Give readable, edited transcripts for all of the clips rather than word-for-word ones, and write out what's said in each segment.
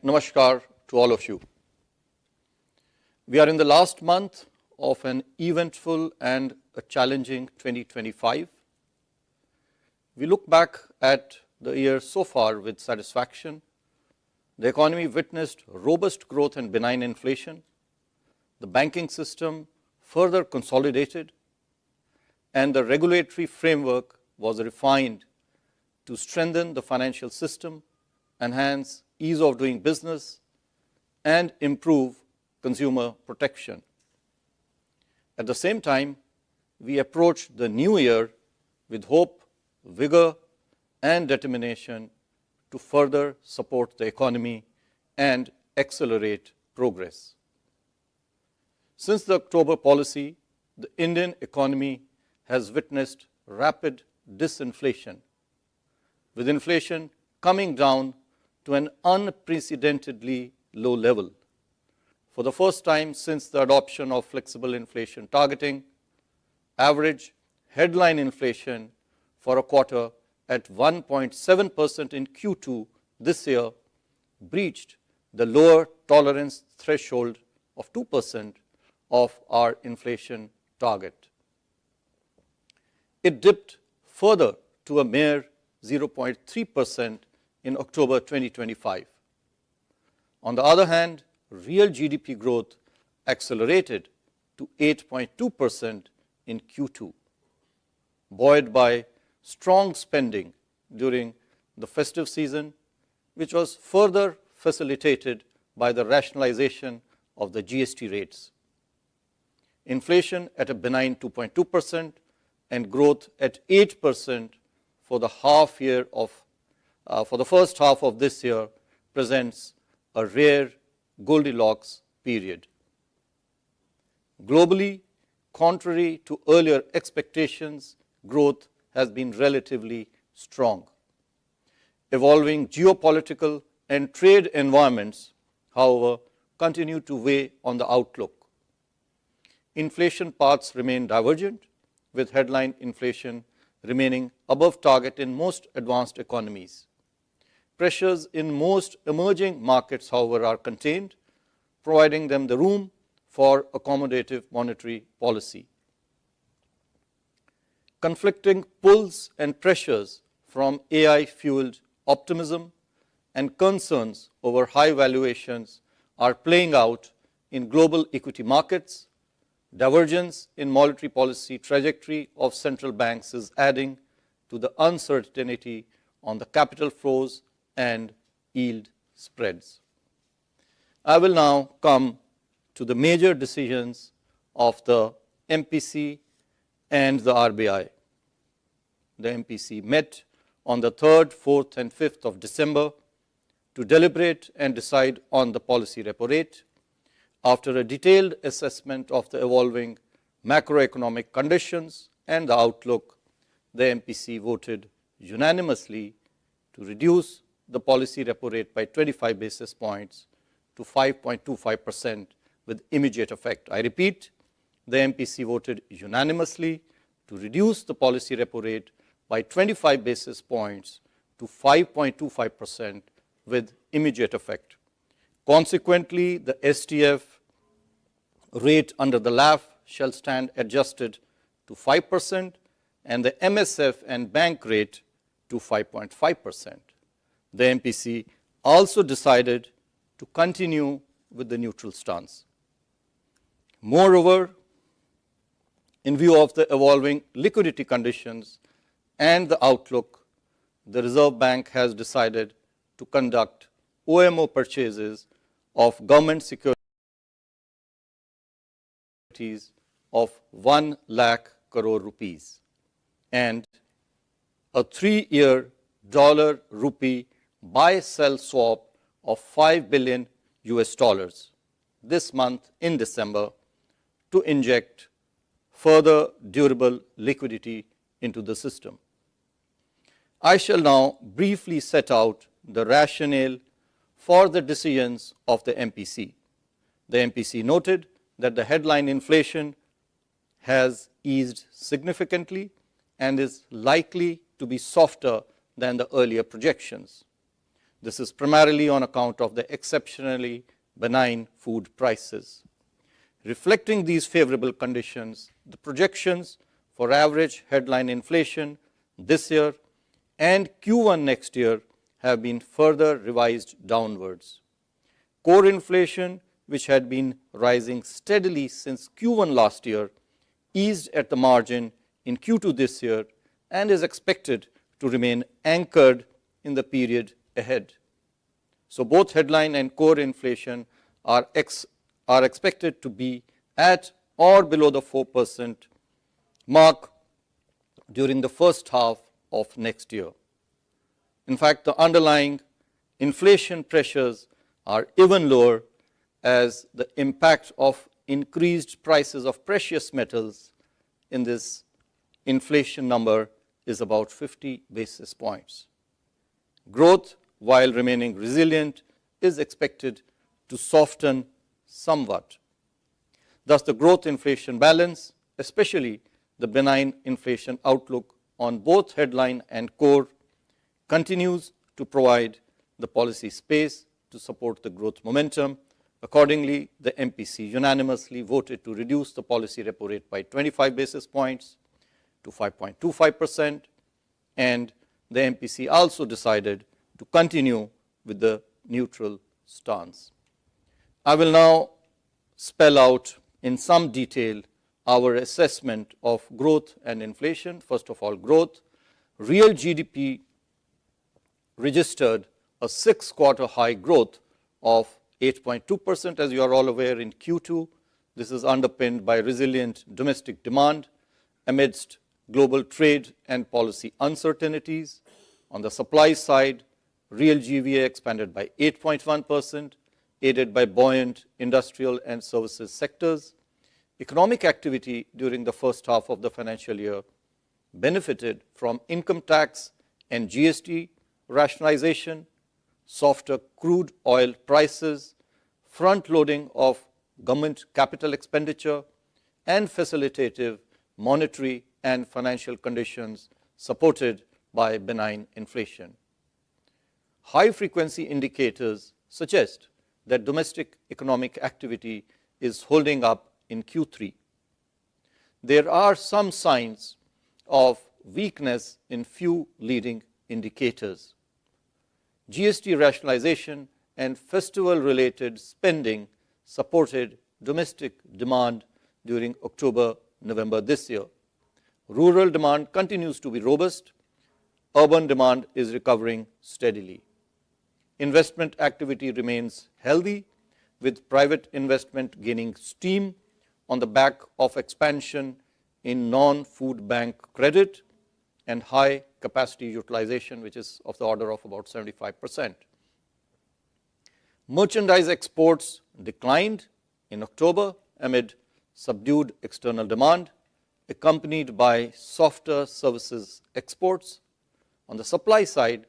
and namaskar to all of you. We are in the last month of an eventful and a challenging 2025. We look back at the year so far with satisfaction. The economy witnessed robust growth and benign inflation. The banking system further consolidated, and the regulatory framework was refined to strengthen the financial system, enhance ease of doing business, and improve consumer protection. At the same time, we approach the new year with hope, vigor, and determination to further support the economy and accelerate progress. Since the October policy, the Indian economy has witnessed rapid disinflation, with inflation coming down to an unprecedentedly low level. For the first time since the adoption of flexible inflation targeting, average headline inflation for a quarter at 1.7% in Q2 this year breached the lower tolerance threshold of 2% of our inflation target. It dipped further to a mere 0.3% in October 2025. On the other hand, real GDP growth accelerated to 8.2% in Q2, buoyed by strong spending during the festive season, which was further facilitated by the rationalization of the GST rates. Inflation at a benign 2.2% and growth at 8% for the first half of this year presents a rare Goldilocks period. Globally, contrary to earlier expectations, growth has been relatively strong. Evolving geopolitical and trade environments, however, continue to weigh on the outlook. Inflation paths remain divergent, with headline inflation remaining above target in most advanced economies. Pressures in most emerging markets, however, are contained, providing them the room for accommodative monetary policy. Conflicting pulls and pressures from AI-fueled optimism and concerns over high valuations are playing out in global equity markets. Divergence in monetary policy trajectory of central banks is adding to the uncertainty on the capital flows and yield spreads. I will now come to the major decisions of the MPC and the RBI. The MPC met on the 3rd, 4th, and 5th of December to deliberate and decide on the policy repo rate. After a detailed assessment of the evolving macroeconomic conditions and the outlook, the MPC voted unanimously to reduce the policy repo rate by 25 basis points to 5.25% with immediate effect. I repeat, the MPC voted unanimously to reduce the policy repo rate by 25 basis points to 5.25% with immediate effect. Consequently, the STF rate under the LAF shall stand adjusted to 5% and the MSF and bank rate to 5.5%. The MPC also decided to continue with the neutral stance. Moreover, in view of the evolving liquidity conditions and the outlook, the Reserve Bank has decided to conduct OMO purchases of government securities of 1 lakh crore rupees and a 3-year dollar-rupee buy-sell swap of $5 billion this month in December to inject further durable liquidity into the system. I shall now briefly set out the rationale for the decisions of the MPC. The MPC noted that the headline inflation has eased significantly and is likely to be softer than the earlier projections. This is primarily on account of the exceptionally benign food prices. Reflecting these favorable conditions, the projections for average headline inflation this year and Q1 next year have been further revised downwards. Core inflation, which had been rising steadily since Q1 last year, eased at the margin in Q2 this year and is expected to remain anchored in the period ahead. So both headline and core inflation are expected to be at or below the 4% mark during the first half of next year. In fact, the underlying inflation pressures are even lower, as the impact of increased prices of precious metals in this inflation number is about 50 basis points. Growth, while remaining resilient, is expected to soften somewhat. Thus, the growth inflation balance, especially the benign inflation outlook on both headline and core, continues to provide the policy space to support the growth momentum. Accordingly, the MPC unanimously voted to reduce the policy repo rate by 25 basis points to 5.25%, and the MPC also decided to continue with the neutral stance. I will now spell out in some detail our assessment of growth and inflation. First of all, growth. Real GDP registered a 6-quarter high growth of 8.2%, as you are all aware, in Q2. This is underpinned by resilient domestic demand amidst global trade and policy uncertainties. On the supply side, real GVA expanded by 8.1%, aided by buoyant industrial and services sectors. Economic activity during the first half of the financial year benefited from income tax and GST rationalization, softer crude oil prices, front-loading of government capital expenditure, and facilitative monetary and financial conditions supported by benign inflation. High-frequency indicators suggest that domestic economic activity is holding up in Q3. There are some signs of weakness in few leading indicators. GST rationalization and festival-related spending supported domestic demand during October, November this year. Rural demand continues to be robust. Urban demand is recovering steadily. Investment activity remains healthy, with private investment gaining steam on the back of expansion in non-food bank credit and high capacity utilization, which is of the order of about 75%. Merchandise exports declined in October amid subdued external demand, accompanied by softer services exports. On the supply side,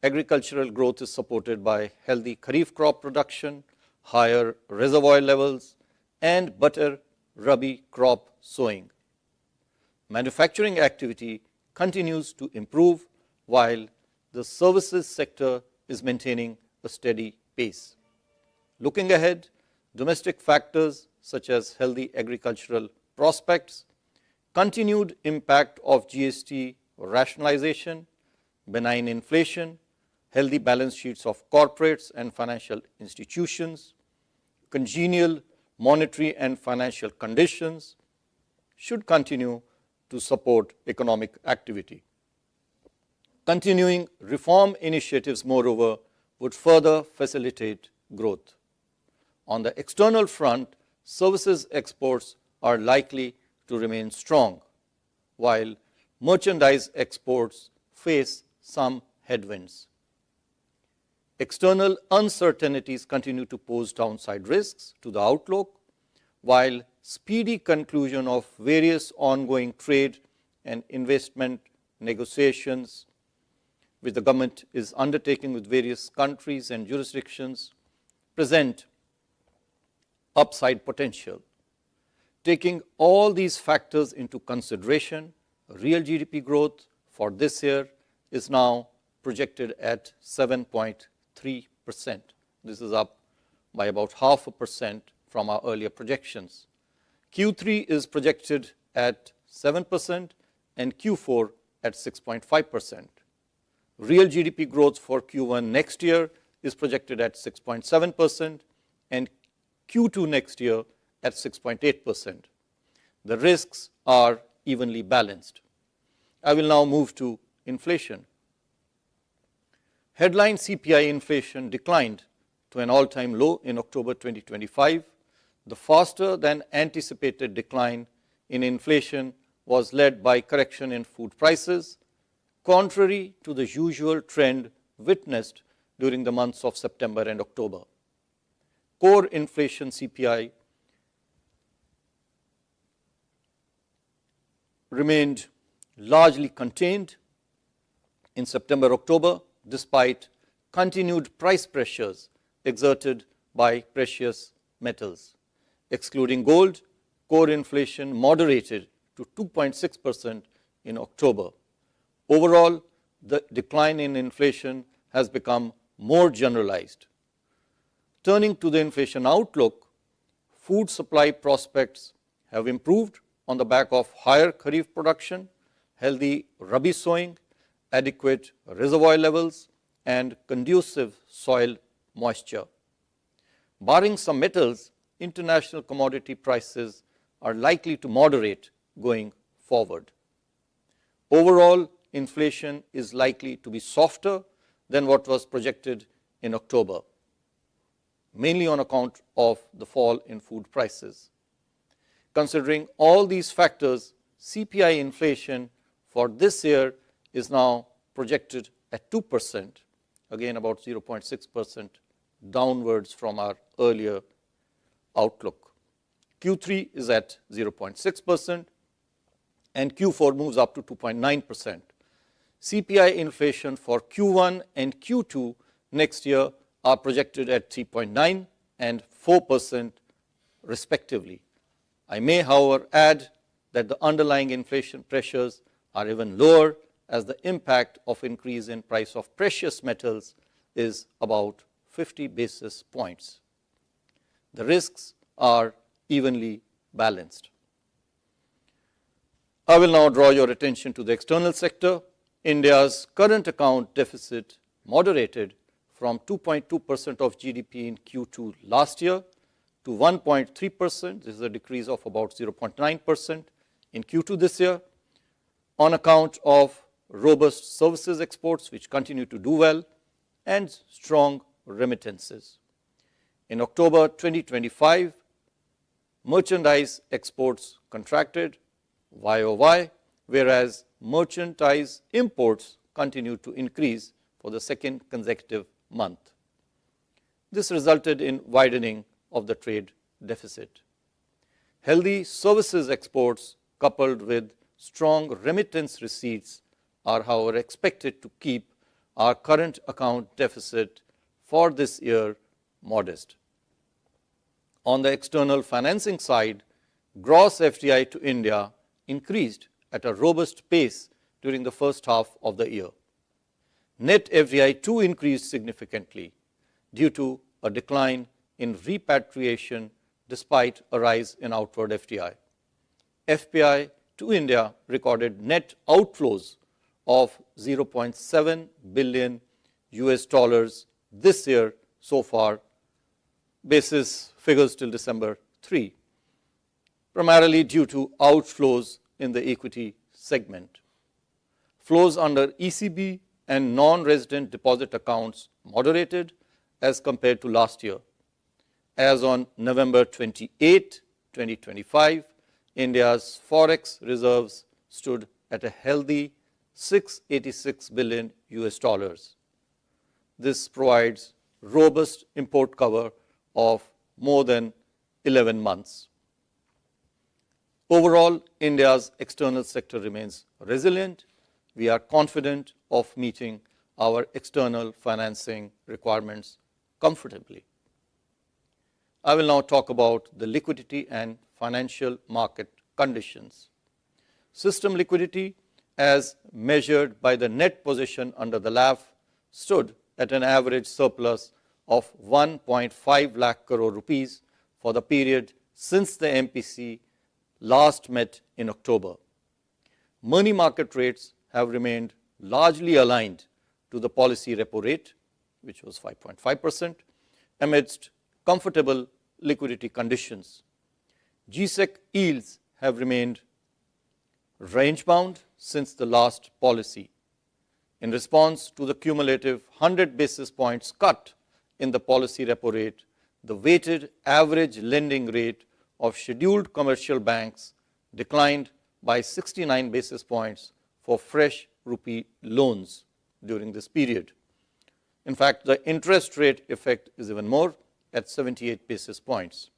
agricultural growth is supported by healthy kharif crop production, higher reservoir levels, and better rabi crop sowing. Manufacturing activity continues to improve, while the services sector is maintaining a steady pace. Looking ahead, domestic factors such as healthy agricultural prospects, continued impact of GST rationalization, benign inflation, healthy balance sheets of corporates and financial institutions, congenial monetary and financial conditions should continue to support economic activity. Continuing reform initiatives, moreover, would further facilitate growth. On the external front, services exports are likely to remain strong, while merchandise exports face some headwinds. External uncertainties continue to pose downside risks to the outlook, while speedy conclusion of various ongoing trade and investment negotiations which the government is undertaking with various countries and jurisdictions present upside potential. Taking all these factors into consideration, real GDP growth for this year is now projected at 7.3%. This is up by about 0.5% from our earlier projections. Q3 is projected at 7% and Q4 at 6.5%. Real GDP growth for Q1 next year is projected at 6.7% and Q2 next year at 6.8%. The risks are evenly balanced. I will now move to inflation. Headline CPI inflation declined to an all-time low in October 2025. The faster than anticipated decline in inflation was led by correction in food prices, contrary to the usual trend witnessed during the months of September and October. Core inflation CPI remained largely contained in September-October despite continued price pressures exerted by precious metals. Excluding gold, core inflation moderated to 2.6% in October. Overall, the decline in inflation has become more generalized. Turning to the inflation outlook, food supply prospects have improved on the back of higher kharif production, healthy rabi sowing, adequate reservoir levels, and conducive soil moisture. Barring some metals, international commodity prices are likely to moderate going forward. Overall, inflation is likely to be softer than what was projected in October, mainly on account of the fall in food prices. Considering all these factors, CPI inflation for this year is now projected at 2%, again about 0.6% downwards from our earlier outlook. Q3 is at 0.6% and Q4 moves up to 2.9%. CPI inflation for Q1 and Q2 next year are projected at 3.9% and 4% respectively. I may, however, add that the underlying inflation pressures are even lower as the impact of increase in price of precious metals is about 50 basis points. The risks are evenly balanced. I will now draw your attention to the external sector. India's current account deficit moderated from 2.2% of GDP in Q2 last year to 1.3%. This is a decrease of about 0.9% in Q2 this year on account of robust services exports, which continue to do well, and strong remittances. In October 2025, merchandise exports contracted YOY, whereas merchandise imports continued to increase for the second consecutive month. This resulted in widening of the trade deficit. Healthy services exports coupled with strong remittance receipts are, however, expected to keep our current account deficit for this year modest. On the external financing side, gross FDI to India increased at a robust pace during the first half of the year. Net FDI too increased significantly due to a decline in repatriation despite a rise in outward FDI. FPI to India recorded net outflows of $0.7 billion this year so far, basis figures till December 3, primarily due to outflows in the equity segment. Flows under ECB and non-resident deposit accounts moderated as compared to last year. As on November 28, 2025, India's forex reserves stood at a healthy $686 billion. This provides robust import cover of more than 11 months. Overall, India's external sector remains resilient. We are confident of meeting our external financing requirements comfortably. I will now talk about the liquidity and financial market conditions. System liquidity as measured by the net position under the LAF, stood at an average surplus of 1.5 lakh crore rupees for the period since the MPC last met in October. Money market rates have remained largely aligned to the policy repo rate, which was 5.5%, amidst comfortable liquidity conditions. G-Sec yields have remained range-bound since the last policy. In response to the cumulative 100 basis points cut in the policy repo rate, the weighted average lending rate of scheduled commercial banks declined by 69 basis points for fresh rupee loans during this period. In fact, the interest rate effect is even more at 78 basis points.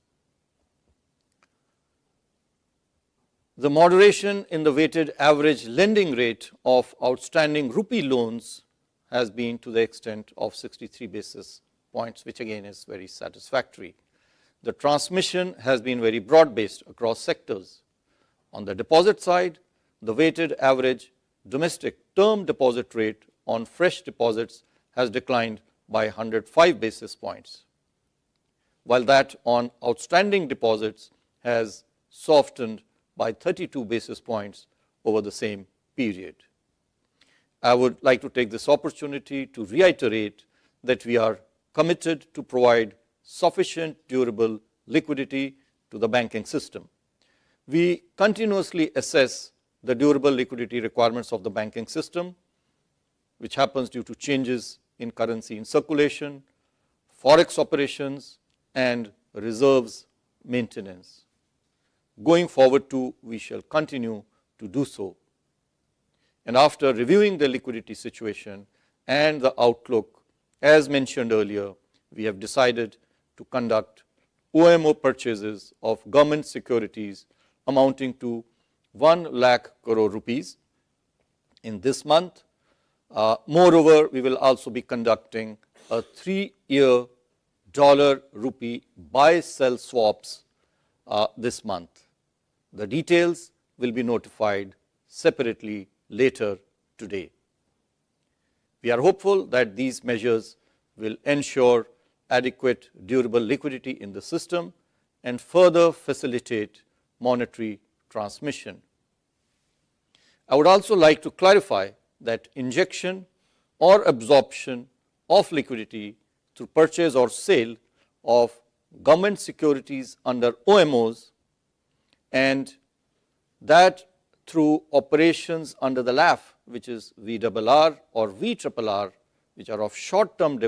The moderation in the weighted average lending rate of outstanding rupee loans has been to the extent of 63 basis points, which again is very satisfactory. The transmission has been very broad-based across sectors. On the deposit side, the weighted average domestic term deposit rate on fresh deposits has declined by 105 basis points, while that on outstanding deposits has softened by 32 basis points over the same period. I would like to take this opportunity to reiterate that we are committed to provide sufficient durable liquidity to the banking system. We continuously assess the durable liquidity requirements of the banking system, which happens due to changes in currency in circulation, forex operations, and reserves maintenance. Going forward too, we shall continue to do so. And after reviewing the liquidity situation and the outlook, as mentioned earlier, we have decided to conduct OMO purchases of government securities amounting to 1 lakh crore rupees in this month. Moreover, we will also be conducting a 3-year dollar rupee buy-sell swaps this month. The details will be notified separately later today. We are hopeful that these measures will ensure adequate durable liquidity in the system and further facilitate monetary transmission. I would also like to clarify that injection or absorption of liquidity through purchase or sale of government securities under OMOs and that through operations under the LAF, which is VRR or VRRR, which are of short-term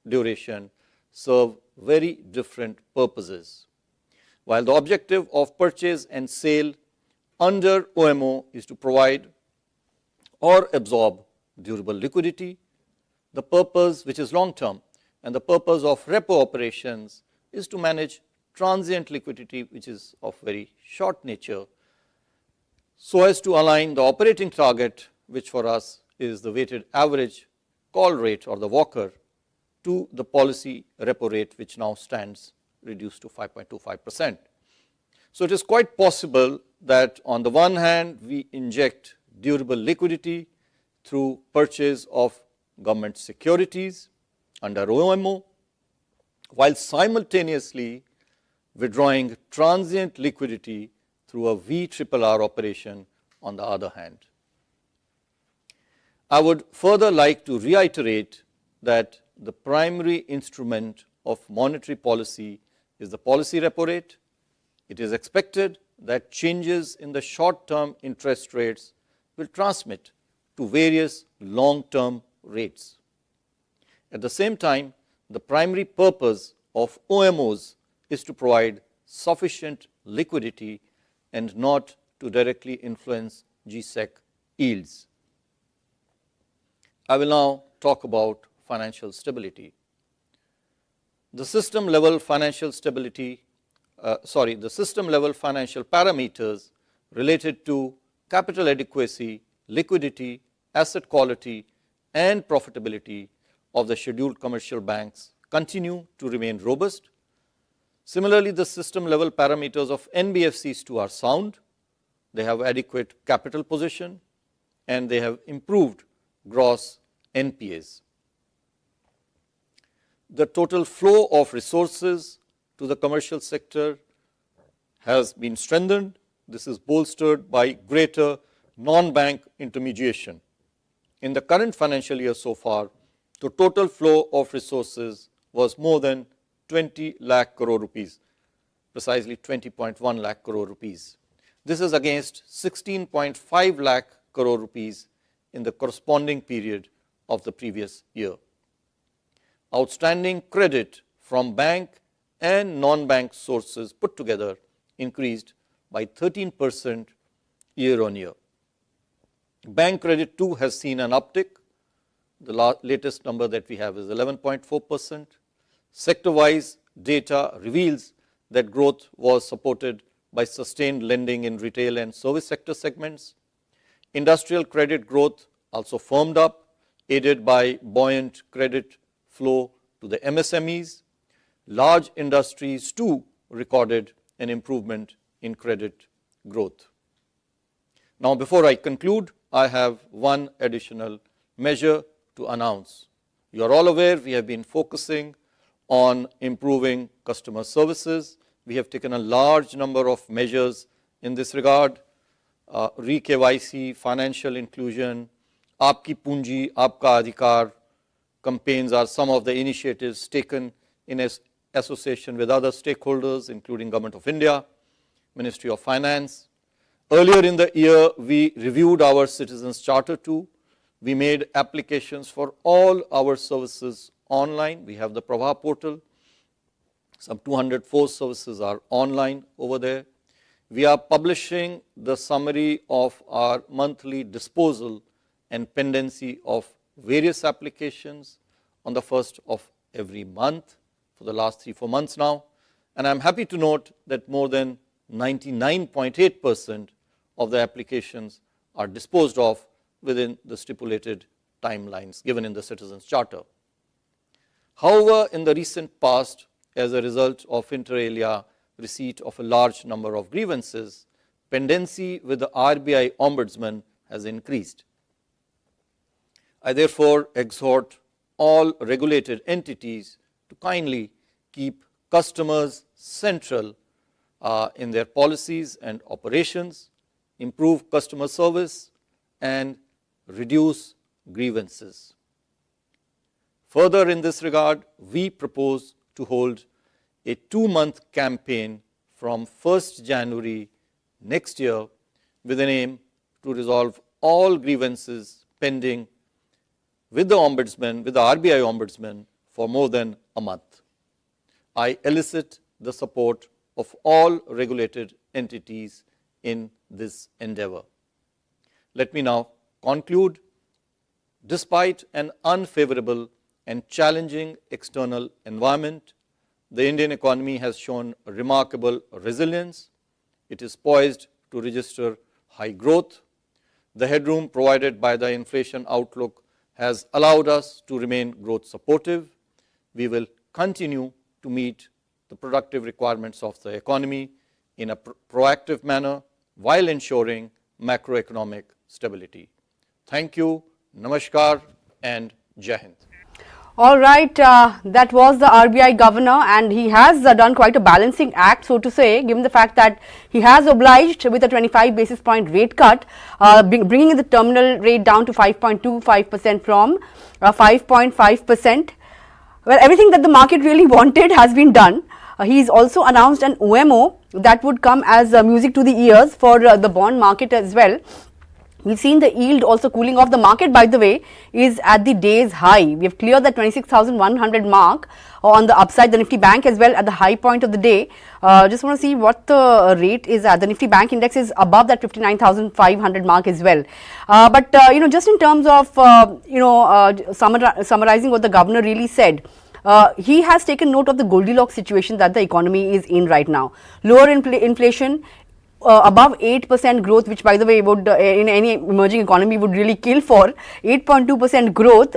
duration, serve very different purposes. While the objective of purchase and sale under OMO is to provide or absorb durable liquidity, the purpose, which is long-term, and the purpose of repo operations is to manage transient liquidity, which is of very short nature, so as to align the operating target, which for us is the weighted average call rate or the Walker, to the policy repo rate, which now stands reduced to 5.25%. So it is quite possible that on the one hand, we inject durable liquidity through purchase of government securities under OMO, while simultaneously withdrawing transient liquidity through a VRRR operation on the other hand. I would further like to reiterate that the primary instrument of monetary policy is the policy repo rate. It is expected that changes in the short-term interest rates will transmit to various long-term rates. At the same time, the primary purpose of OMOs is to provide sufficient liquidity and not to directly influence G-Sec yields. I will now talk about financial stability. The system level financial parameters related to capital adequacy, liquidity, asset quality, and profitability of the scheduled commercial banks continue to remain robust. Similarly, the system level parameters of NBFCs too are sound. They have adequate capital position, and they have improved gross NPAs. The total flow of resources to the commercial sector has been strengthened. This is bolstered by greater non-bank intermediation. In the current financial year so far, the total flow of resources was more than 20 lakh crore rupees, precisely 20.1 lakh crore rupees. This is against 16.5 lakh crore rupees in the corresponding period of the previous year. Outstanding credit from bank and non-bank sources put together increased by 13% year on year. Bank credit too has seen an uptick. The latest number that we have is 11.4%. Sector-wise data reveals that growth was supported by sustained lending in retail and service sector segments. Industrial credit growth also firmed up, aided by buoyant credit flow to the MSMEs. Large industries too recorded an improvement in credit growth. Now, before I conclude, I have one additional measure to announce. You are all aware we have been focusing on improving customer services. We have taken a large number of measures in this regard. Re-KYC, financial inclusion, Aapki Punji, Aapka Adhikar campaigns are some of the initiatives taken in association with other stakeholders, including Government of India, Ministry of Finance. Earlier in the year, we reviewed our Citizens Charter too. We made applications for all our services online. We have the Prabha portal. Some 204 services are online over there. We are publishing the summary of our monthly disposal and pendency of various applications on the first of every month for the last 3-4 months now. And I'm happy to note that more than 99.8% of the applications are disposed of within the stipulated timelines given in the Citizens Charter. However, in the recent past, as a result of inter alia receipt of a large number of grievances, pendency with the RBI Ombudsman has increased. I therefore exhort all regulated entities to kindly keep customers central in their policies and operations, improve customer service, and reduce grievances. Further, in this regard, we propose to hold a 2-month campaign from 1st January next year with an aim to resolve all grievances pending with the Ombudsman, with the RBI Ombudsman for more than a month. I elicit the support of all regulated entities in this endeavor. Let me now conclude. Despite an unfavorable and challenging external environment, the Indian economy has shown remarkable resilience. It is poised to register high growth. The headroom provided by the inflation outlook has allowed us to remain growth supportive. We will continue to meet the productive requirements of the economy in a proactive manner while ensuring macroeconomic stability. Thank you, Namaskar, and Jai Hind. All right, that was the RBI governor, and he has done quite a balancing act, so to say, given the fact that he has obliged with a 25 basis point rate cut, bringing the terminal rate down to 5.25% from 5.5%. Well, everything that the market really wanted has been done. He's also announced an OMO that would come as music to the ears for the bond market as well. We've seen the yield also cooling off. The market, by the way, is at the day's high. We have cleared the 26,100 mark on the upside. The Nifty Bank as well at the high point of the day. Just want to see what the rate is at. The Nifty Bank index is above that 59,500 mark as well. But just in terms of summarizing what the governor really said. He has taken note of the Goldilocks situation that the economy is in right now. Lower inflation, above 8% growth, which by the way would in any emerging economy would really kill for. 8.2% growth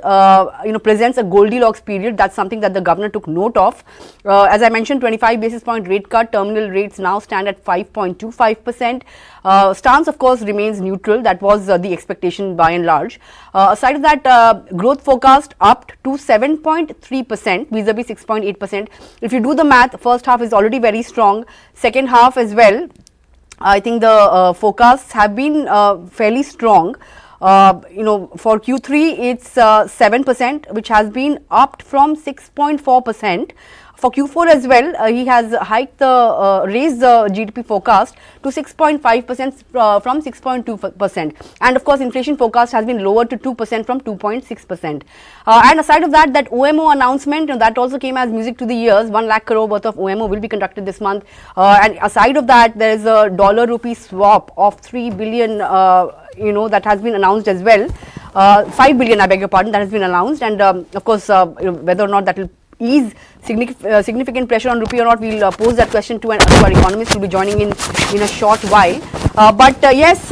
presents a Goldilocks period. That's something that the governor took note of. As I mentioned, 25 basis point rate cut, terminal rates now stand at 5.25%. Stance of course remains neutral. That was the expectation by and large. Aside of that, growth forecast upped to 7.3% vis-a-vis 6.8%. If you do the math, first half is already very strong, second half as well. I think the forecasts have been fairly strong. For Q3 it's 7%, which has been upped from 6.4%. For Q4 as well, he has raised the GDP forecast to 6.5% from 6.2%. And of course, inflation forecast has been lowered to 2% from 2.6%. And aside of that, that OMO announcement, that also came as music to the ears. 1 lakh crore worth of OMO will be conducted this month. And aside of that, there is a dollar rupee swap of 3 billion, that has been announced as well. 5 billion, I beg your pardon, that has been announced. And of course, whether or not that will ease significant pressure on rupee or not, we'll pose that question to our economist who will be joining in a short while. But yes,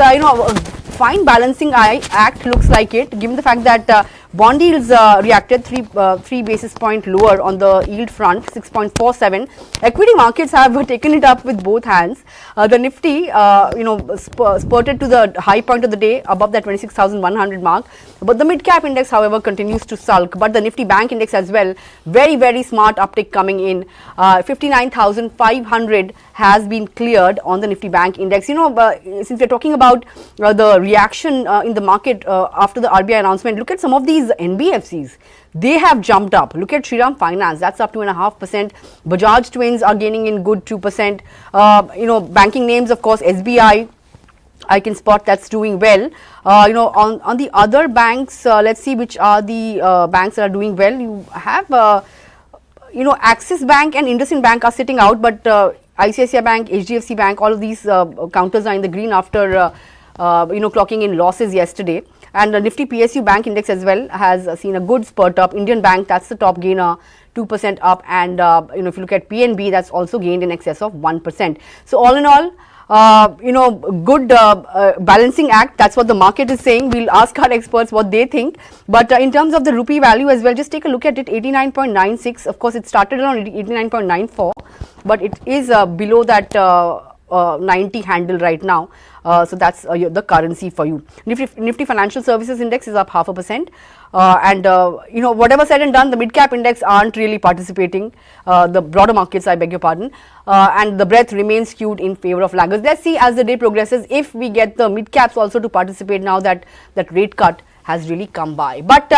fine balancing act looks like it, given the fact that bond yields reacted 3 basis point lower on the yield front, 6.47. Equity markets have taken it up with both hands. The Nifty, spurted to the high point of the day above that 26,100 mark. But the mid-cap index, however, continues to sulk. But the Nifty Bank index as well, very, very smart uptick coming in. 59,500 has been cleared on the Nifty Bank index. Since we're talking about the reaction in the market after the RBI announcement, look at some of these NBFCs. They have jumped up. Look at Shriram Finance, that's up 2.5%. Bajaj Twins are gaining in good 2%. Banking names, of course, SBI, I can spot that's doing well. On the other banks, let's see which are the banks that are doing well. You have, Axis Bank and IndusInd Bank are sitting out, but ICICI Bank, HDFC Bank, all of these counters are in the green after, clocking in losses yesterday. And the Nifty PSU Bank index as well has seen a good spurt up. Indian Bank, that's the top gainer, 2% up. And, if you look at PNB, that's also gained in excess of 1%. So all in all, good balancing act. That's what the market is saying. We'll ask our experts what they think. But in terms of the rupee value as well, just take a look at it, 89.96. Of course, it started around 89.94, but it is below that 90 handle right now. So that's the currency for you. Nifty Financial Services Index is up 0.5%. And whatever said and done, the mid-cap index aren't really participating. The broader markets, I beg your pardon. And the breadth remains skewed in favor of laggards. Let's see as the day progresses if we get the mid-caps also to participate now that rate cut has really come by. But,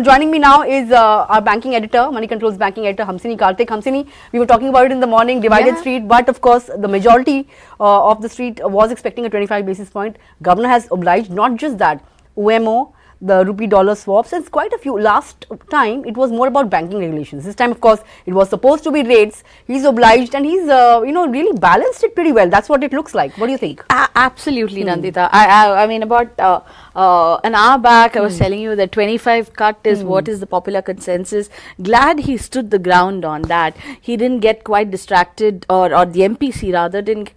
joining me now is our banking editor, Moneycontrol's banking editor, Hamsini Karthik. Hamsini, we were talking about it in the morning, divided street, but of course, the majority of the street was expecting a 25 basis point. Governor has obliged, not just that, OMO, the rupee dollar swaps, and quite a few. Last time it was more about banking regulations. This time, of course, it was supposed to be rates. He's obliged and he's really balanced it pretty well. That's what it looks like. What do you think? Absolutely, Nandita. I mean, about an hour back, I was telling you that 25 cut is what is the popular consensus. Glad he stood the ground on that. He didn't get quite distracted, or the MPC rather didn't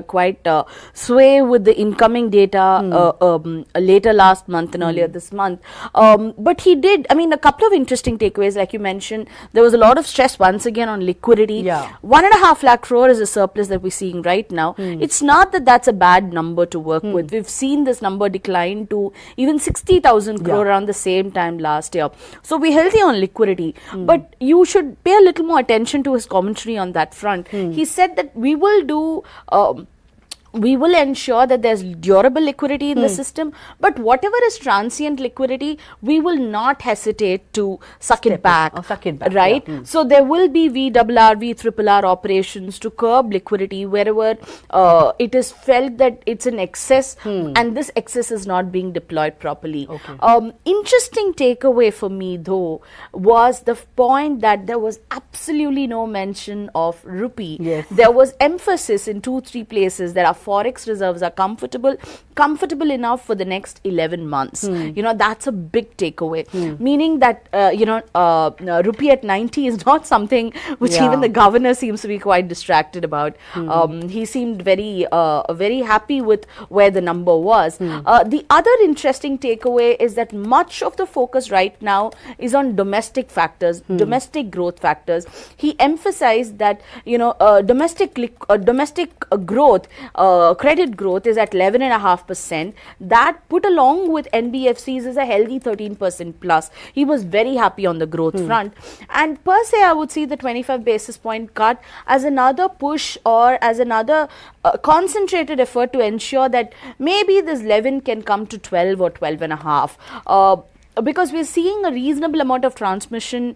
quite sway with the incoming data later last month and earlier this month. But he did, a couple of interesting takeaways. Like you mentioned, there was a lot of stress once again on liquidity. 1.5 lakh crore is a surplus that we're seeing right now. It's not that that's a bad number to work with. We've seen this number decline to even 60,000 crore around the same time last year. So we're healthy on liquidity. But you should pay a little more attention to his commentary on that front. He said that we will do we will ensure that there's durable liquidity in the system, but whatever is transient liquidity, we will not hesitate to suck it back. Right? So there will be VRR, VRR operations to curb liquidity wherever it is felt that it's an excess and this excess is not being deployed properly. Interesting takeaway for me though was the point that there was absolutely no mention of rupee. There was emphasis in 2-3 places that our forex reserves are comfortable enough for the next 11 months. That's a big takeaway, meaning that rupee at 90 is not something which even the governor seems to be quite distracted about. He seemed very happy with where the number was. The other interesting takeaway is that much of the focus right now is on domestic factors, domestic growth factors. He emphasized that domestic growth, credit growth is at 11.5%. That put along with NBFCs is a healthy 13% plus. He was very happy on the growth front, and per se I would see the 25 basis point cut as another push or as another concentrated effort to ensure that maybe this 11 can come to 12 or 12 and a half, because we're seeing a reasonable amount of transmission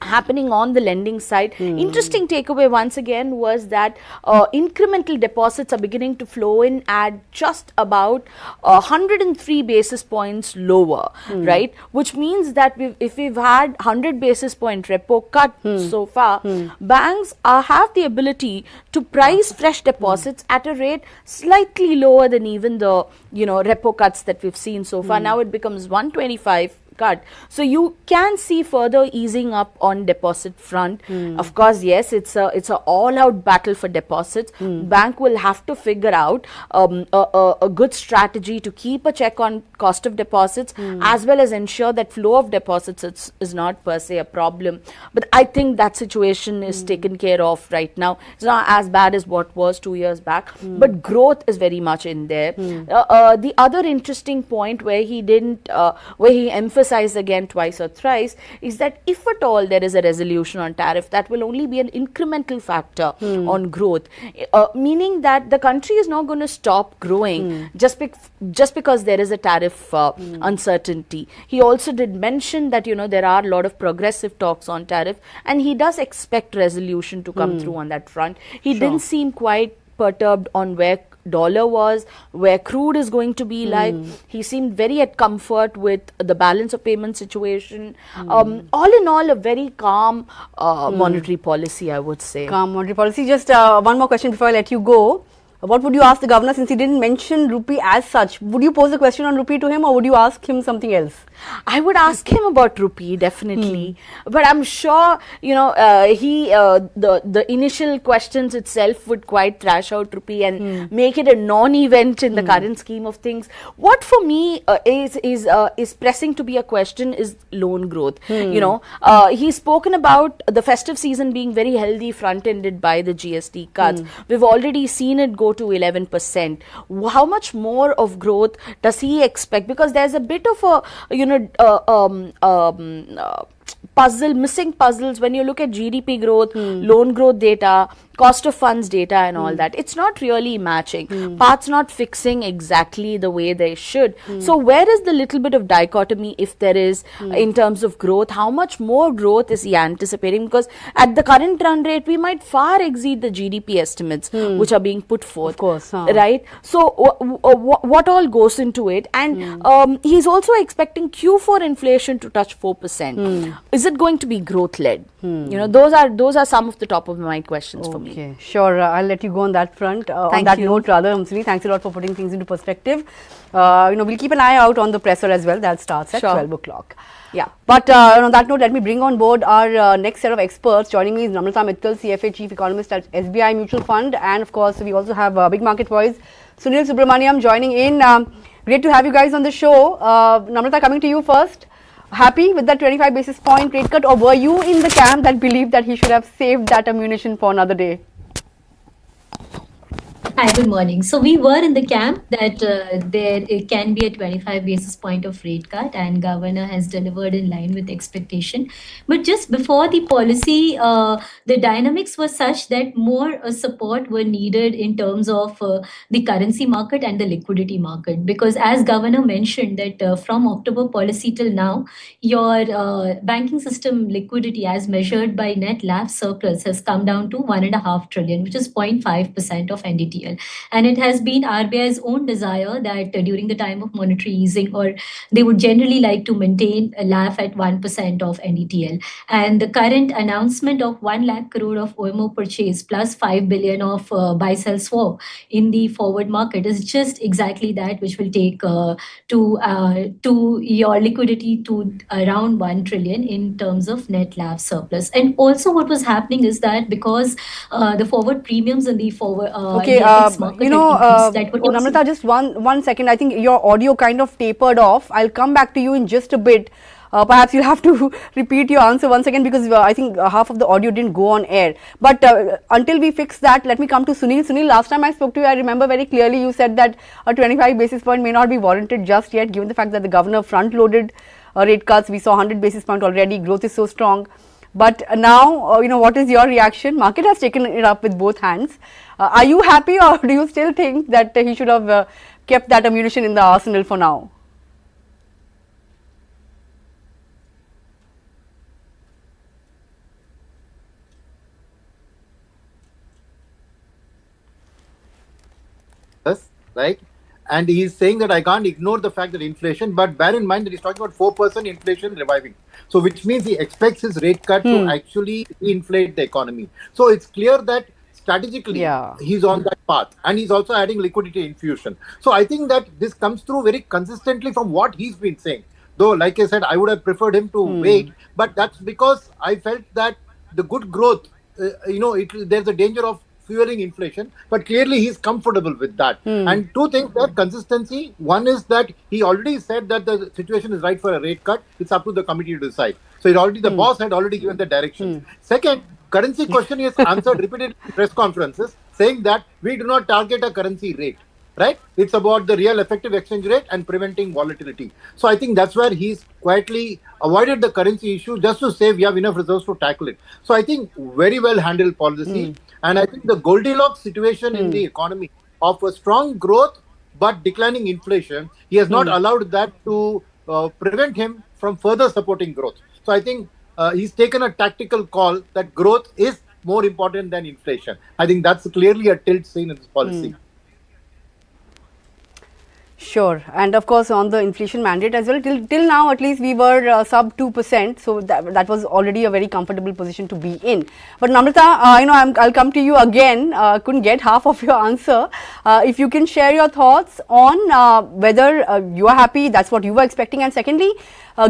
happening on the lending side. Interesting takeaway once again was that incremental deposits are beginning to flow in at just about 103 basis points lower, right? Which means that if we've had 100 basis point repo cut so far, banks have the ability to price fresh deposits at a rate slightly lower than even the repo cuts that we've seen so far. Now it becomes 125 cut. So you can see further easing up on deposit front. Of course, yes, it's a all-out battle for deposits. Bank will have to figure out a good strategy to keep a check on cost of deposits, as well as ensure that flow of deposits is not per se a problem. But I think that situation is taken care of right now. It's not as bad as what was 2 years back, but growth is very much in there. The other interesting point where he emphasized again twice or thrice is that if at all there is a resolution on tariff, that will only be an incremental factor on growth, meaning that the country is not going to stop growing just because there is a tariff uncertainty. He also did mention that there are a lot of progressive talks on tariff, and he does expect resolution to come through on that front. He didn't seem quite perturbed on where dollar was, where crude is going to be like. He seemed very at comfort with the balance of payment situation. All in all, a very calm monetary policy, I would say. Calm monetary policy. Just one more question before I let you go. What would you ask the governor, since he didn't mention rupee as such? Would you pose a question on rupee to him, or would you ask him something else? I would ask him about rupee, definitely. But I'm sure, the initial questions itself would quite thrash out rupee and make it a non-event in the current scheme of things. What for me is pressing to be a question is loan growth. He's spoken about the festive season being very healthy, front-ended by the GST cuts. We've already seen it go to 11%. How much more of growth does he expect? Because there's a bit of a missing puzzles when you look at GDP growth, loan growth data, cost of funds data and all that. It's not really matching. Paths not fixing exactly the way they should. So where is the little bit of dichotomy, if there is, in terms of growth? How much more growth is he anticipating? Because at the current run rate, we might far exceed the GDP estimates which are being put forth. Of course. Right? So what all goes into it? And he's also expecting Q4 inflation to touch 4%. Is it going to be growth led? Those are some of the top of mind questions for me. Okay, sure. I'll let you go on that front. On that note, rather, Amsali, thanks a lot for putting things into perspective. We'll keep an eye out on the presser as well. That starts at 12 o'clock. Yeah. But on that note, let me bring on board our next set of experts. Joining me is Namrata Mittal, CFA Chief Economist at SBI Mutual Fund. And of course, we also have Big Market Boys, Sunil Subramaniam joining in. Great to have you guys on the show. Namrata, coming to you first. Happy with that 25 basis point rate cut, or were you in the camp that believed that he should have saved that ammunition for another day? Hi, good morning. So we were in the camp that it can be a 25 basis point of rate cut, and governor has delivered in line with expectation. But just before the policy, the dynamics were such that more support were needed in terms of the currency market and the liquidity market. Because as governor mentioned that from October policy till now, your banking system liquidity as measured by net lapse surplus has come down to 1.5 trillion, which is 0.5% of NDT. NDTL. And it has been RBI's own desire that during the time of monetary easing, or they would generally like to maintain a LAF at 1% of NDTL. And the current announcement of 1 lakh crore of OMO purchase plus 5 billion of buy-sell swap in the forward market is just exactly that, which will take to your liquidity to around 1 trillion in terms of net LAF surplus. And also what was happening is that because the forward premiums in the forward Okay, the FX market had increased, that would also Namrata, just one second. I think your audio kind of tapered off. I'll come back to you in just a bit. Perhaps you'll have to repeat your answer once again, because I think half of the audio didn't go on air. But until we fix that, let me come to Sunil. Sunil, last time I spoke to you, I remember very clearly you said that a 25 basis point may not be warranted just yet, given the fact that the governor front-loaded rate cuts. We saw 100 basis point already. Growth is so strong. But now, what is your reaction? Market has taken it up with both hands. Are you happy, or do you still think that he should have kept that ammunition in the arsenal for now? Right? And he's saying that I can't ignore the fact that inflation, but bear in mind that he's talking about 4% inflation reviving. So which means he expects his rate cut to actually inflate the economy. So it's clear that strategically he's on that path, and he's also adding liquidity infusion. So I think that this comes through very consistently from what he's been saying. Though, like I said, I would have preferred him to wait, but that's because I felt that the good growth, there's a danger of fueling inflation, but clearly he's comfortable with that. And two things there, consistency. One is that he already said that the situation is right for a rate cut. It's up to the committee to decide. So the boss had already given the directions. Second, currency question is answered repeatedly in press conferences, saying that we do not target a currency rate. Right? It's about the real effective exchange rate and preventing volatility. So I think that's where he's quietly avoided the currency issue, just to say we have enough reserves to tackle it. So I think very well handled policy. And I think the Goldilocks situation in the economy of a strong growth but declining inflation, he has not allowed that to prevent him from further supporting growth. So I think he's taken a tactical call that growth is more important than inflation. I think that's clearly a tilt seen in this policy. Sure, and of course on the inflation mandate as well, till now at least we were sub 2%, so that was already a very comfortable position to be in. But Namrata, I'll come to you again. Couldn't get half of your answer. If you can share your thoughts on whether you are happy, that's what you were expecting, and secondly,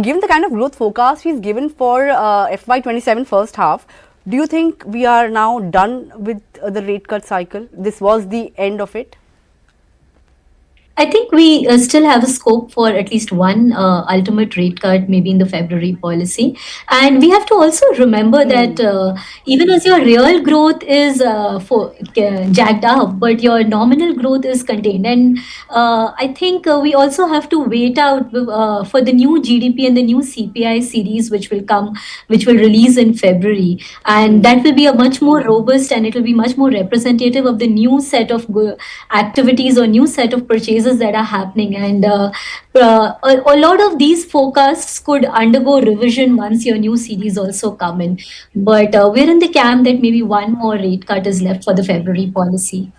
given the kind of growth forecast he's given for FY27 first half, do you think we are now done with the rate cut cycle? This was the end of it? I think we still have a scope for at least one ultimate rate cut, maybe in the February policy. And we have to also remember that even as your real growth is jacked up, but your nominal growth is contained. And I think we also have to wait out for the new GDP and the new CPI series, which will release in February. And that will be a much more robust, and it will be much more representative of the new set of activities or new set of purchases that are happening, and a lot of these forecasts could undergo revision once your new series also come in. But we're in the camp that maybe one more rate cut is left for the February policy.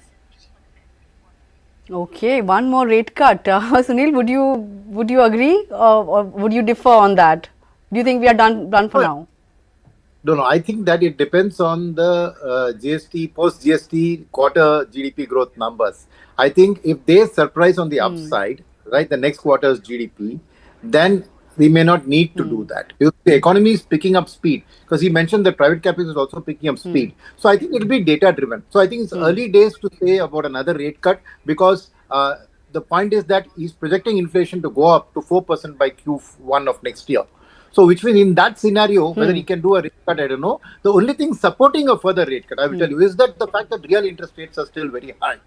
Okay, one more rate cut. Sunil, would you agree or would you differ on that? Do you think we are done for now? No, I think that it depends on the GST, post-GST quarter GDP growth numbers. I think if they surprise on the upside, right, the next quarter's GDP, then we may not need to do that. Because the economy is picking up speed, because he mentioned that private capital is also picking up speed. So I think it will be data driven. So I think it's early days to say about another rate cut, because the point is that he's projecting inflation to go up to 4% by Q1 of next year. So which means in that scenario, whether he can do a rate cut, I don't know. The only thing supporting a further rate cut, I will tell you, is that the fact that real interest rates are still very high.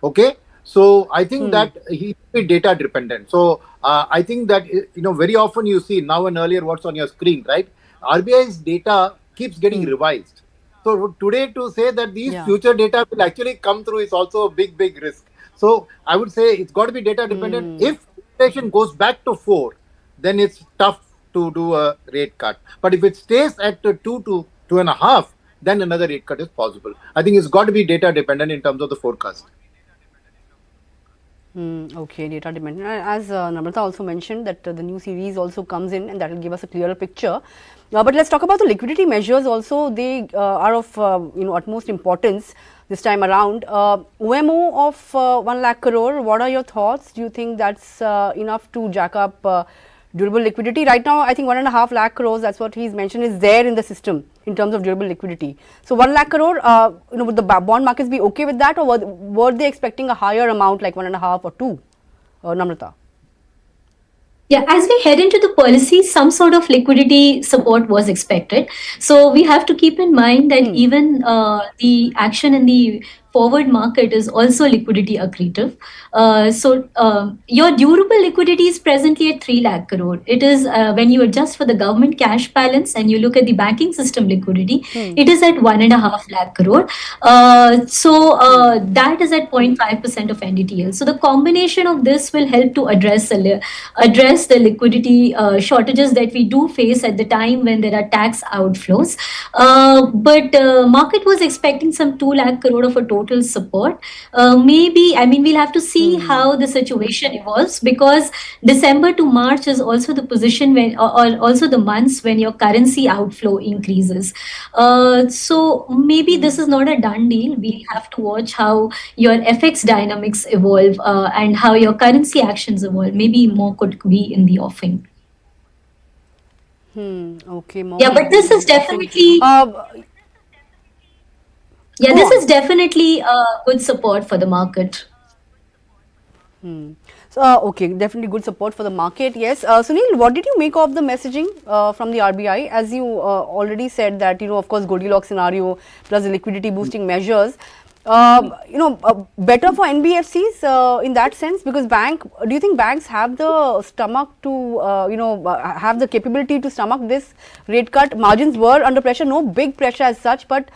Okay, so I think that he will be data dependent. So I think that, very often you see now and earlier what's on your screen, right? RBI's data keeps getting revised. So today to say that these future data will actually come through is also a big risk. So I would say it's got to be data dependent. If inflation goes back to 4, then it's tough to do a rate cut. But if it stays at 2 to 2.5, then another rate cut is possible. I think it's got to be data dependent in terms of the forecast. Okay, data dependent. As Namrata also mentioned that the new series also comes in and that will give us a clearer picture. But let's talk about the liquidity measures also. They are of utmost importance this time around. OMO of 1 lakh crore, what are your thoughts? Do you think that's enough to jack up durable liquidity? Right now, I think 1.5 lakh crores, that's what he's mentioned, is there in the system in terms of durable liquidity. So 1 lakh crore, would the bond markets be okay with that, or were they expecting a higher amount like 1.5 or 2? Namrata. Yeah, as we head into the policy, some sort of liquidity support was expected. So we have to keep in mind that even the action in the forward market is also liquidity accretive. Your durable liquidity is presently at 3 lakh crore. It is when you adjust for the government cash balance and you look at the banking system liquidity, it is at 1.5 lakh crore. That is at 0.5% of NDTL. So the combination of this will help to address the liquidity shortages that we do face at the time when there are tax outflows. But market was expecting some 2 lakh crore of a total support. We'll have to see how the situation evolves, because December to March is also the position when, or also the months when your currency outflow increases. So maybe this is not a done deal. We have to watch how your FX dynamics evolve and how your currency actions evolve. Maybe more could be in the offing. Okay. More yeah, but this is definitely. This is definitely good support for the market. So, okay, definitely good support for the market. Yes, Sunil, what did you make of the messaging from the RBI? As you already said that, of course, Goldilocks scenario plus the liquidity boosting measures, better for NBFCs in that sense, because do you think banks have the stomach to, have the capability to stomach this rate cut? Margins were under pressure, no big pressure as such, but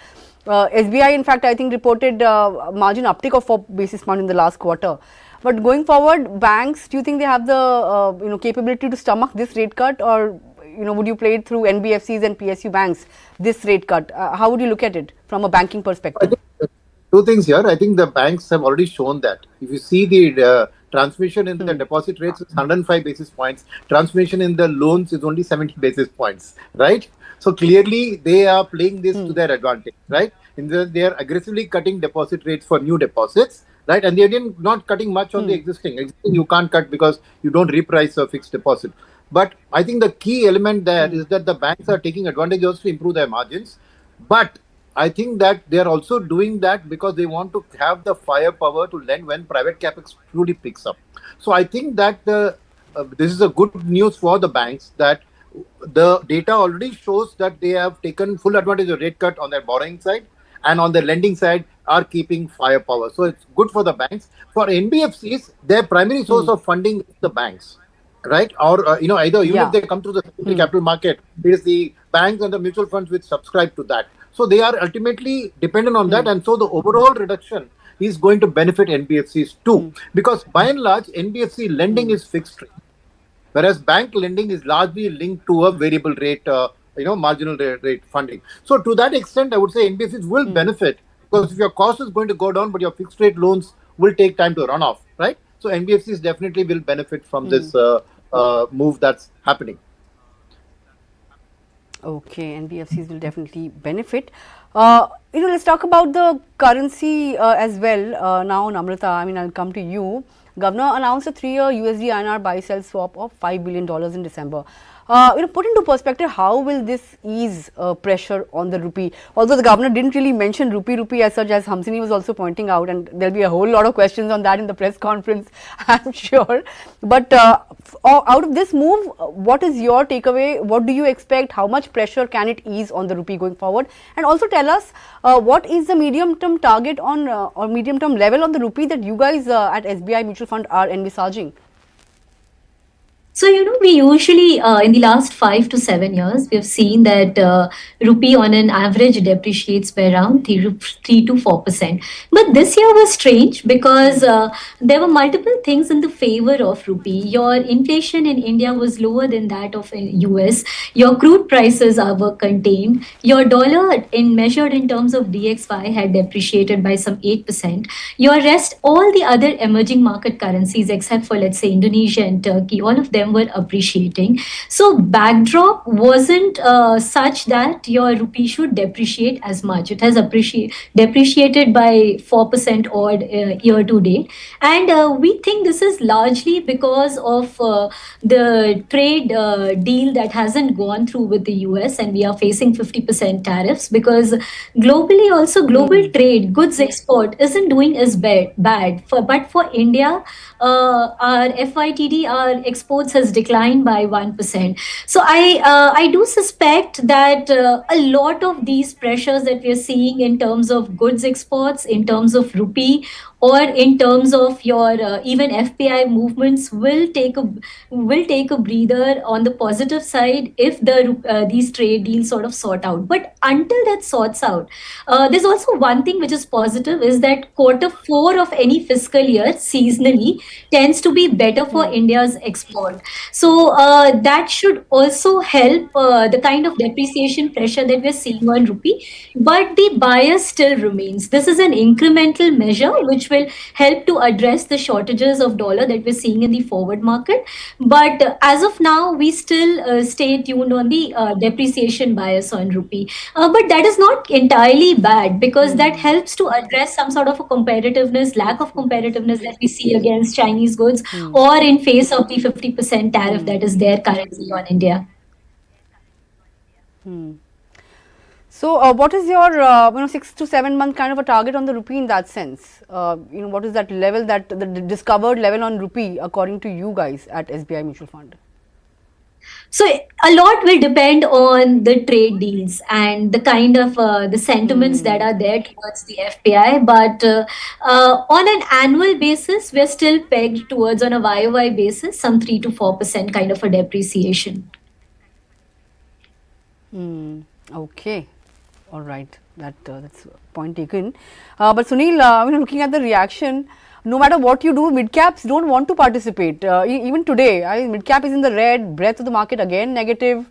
SBI, in fact, I think reported margin uptick of 4 basis points in the last quarter. But going forward, banks, do you think they have the capability to stomach this rate cut, or would you play it through NBFCs and PSU banks, this rate cut? How would you look at it from a banking perspective? Two things here. I think the banks have already shown that. If you see the transmission in the deposit rates is 105 basis points, transmission in the loans is only 70 basis points, right? So clearly they are playing this to their advantage, right? They are aggressively cutting deposit rates for new deposits, right? And they are not cutting much on the existing. Existing you can't cut because you don't reprice a fixed deposit. But I think the key element there is that the banks are taking advantage also to improve their margins. But I think that they are also doing that because they want to have the firepower to lend when private capex truly picks up. So I think that this is a good news for the banks, that the data already shows that they have taken full advantage of rate cut on their borrowing side, and on the lending side are keeping firepower. So it's good for the banks. For NBFCs, their primary source of funding is the banks, right? Or either even if they come through the capital market, it is the banks and the mutual funds which subscribe to that. So they are ultimately dependent on that, and so the overall reduction is going to benefit NBFCs too, because by and large NBFC lending is fixed rate, whereas bank lending is largely linked to a variable rate, marginal rate funding. So to that extent, I would say NBFCs will benefit, because if your cost is going to go down, but your fixed rate loans will take time to run off, right? So NBFCs definitely will benefit from this move that's happening. Okay, NBFCs will definitely benefit. Let's talk about the currency as well. Now, Namrata, I'll come to you. Governor announced a 3-year USD INR buy-sell swap of $5 billion in December. Put into perspective, how will this ease pressure on the rupee? Although the governor didn't really mention rupee as such, as Hamsini was also pointing out, and there'll be a whole lot of questions on that in the press conference, I'm sure. But out of this move, what is your takeaway? What do you expect? How much pressure can it ease on the rupee going forward? And also tell us what is the medium-term target on or medium-term level on the rupee that you guys at SBI Mutual Fund are envisaging? So, we usually, in the last 5 to 7 years, we have seen that rupee on an average depreciates by around 3 to 4%. But this year was strange because there were multiple things in the favor of rupee. Your inflation in India was lower than that of US. Your crude prices were contained. Your dollar, in measured in terms of DXY, had depreciated by some 8%. Your rest, all the other emerging market currencies, except for, let's say, Indonesia and Turkey, all of them were appreciating. So backdrop wasn't such that your rupee should depreciate as much. It has depreciated by 4% odd year to date. And we think this is largely because of the trade deal that hasn't gone through with the US, and we are facing 50% tariffs because globally also global trade, goods export isn't doing as bad. But for India, our FYTD, our exports has declined by 1%. So I do suspect that a lot of these pressures that we are seeing in terms of goods exports, in terms of rupee, or in terms of your even FPI movements will take a breather on the positive side if these trade deals sort of sort out. But until that sorts out, there's also one thing which is positive is that quarter 4 of any fiscal year seasonally tends to be better for India's export. So that should also help the kind of depreciation pressure that we're seeing on rupee. But the bias still remains. This is an incremental measure which will help to address the shortages of dollar that we're seeing in the forward market. But as of now, we still stay tuned on the depreciation bias on rupee. But that is not entirely bad because that helps to address some sort of a competitiveness, lack of competitiveness that we see against Chinese goods or in face of the 50% tariff that is there currently on India. So, what is your 6 to 7 month kind of a target on the rupee in that sense? What is that level, that the discovered level on rupee according to you guys at SBI Mutual Fund? So a lot will depend on the trade deals and the kind of the sentiments that are there towards the FPI. But on an annual basis, we're still pegged towards, on a YOY basis, some 3 to 4% kind of a depreciation. Okay, all right, that's point taken. But Sunil, looking at the reaction, no matter what you do, mid caps don't want to participate. Even today, mid cap is in the red, breadth of the market again negative.